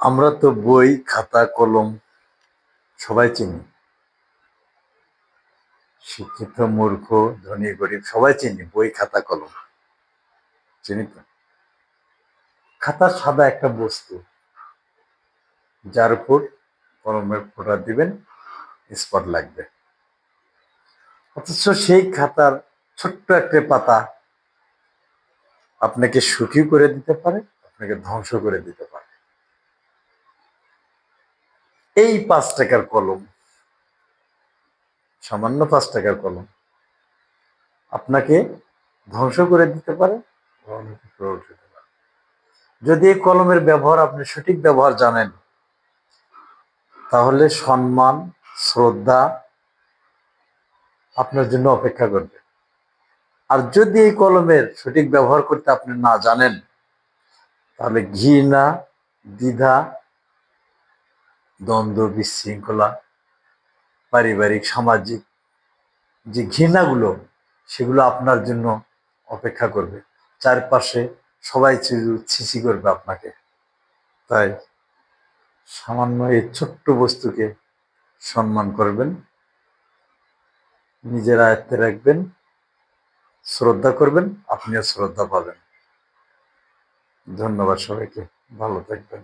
আমরা তো বই, খাতা, কলম সবাই চিনি। শিক্ষিত, মূর্খ, ধনী, গরিব সবাই চিনি বই, খাতা, কলম। চিনি তো। খাতা সাদা একটা বস্তু, যার উপর কলমের ফোঁটা দিবেন, স্পট লাগবে। অথচ সেই খাতার ছোট্ট একটা পাতা আপনাকে সুখী করে দিতে পারে, আপনাকে ধ্বংস করে দিতে পারে। এই 5 টাকার কলম, সামান্য 5 টাকার কলম আপনাকে ধ্বংস করে দিতে পারে, যদি এই কলমের ব্যবহার আপনি সঠিক ব্যবহার জানেন, তাহলে সম্মান, শ্রদ্ধা আপনার জন্য অপেক্ষা করবে। আর যদি এই কলমের সঠিক ব্যবহার করতে আপনি না জানেন, তাহলে ঘৃণা, দ্বিধা, দ্বন্দ্ব, বিশৃঙ্খলা, পারিবারিক, সামাজিক যে ঘৃণাগুলো, সেগুলো আপনার জন্য অপেক্ষা করবে। চারপাশে সবাই ছিছি করবে আপনাকে। তাই সামান্য এই ছোট্ট বস্তুকে সম্মান করবেন, নিজের আয়ত্তে রাখবেন, শ্রদ্ধা করবেন, আপনিও শ্রদ্ধা পাবেন। ধন্যবাদ সবাইকে, ভালো থাকবেন।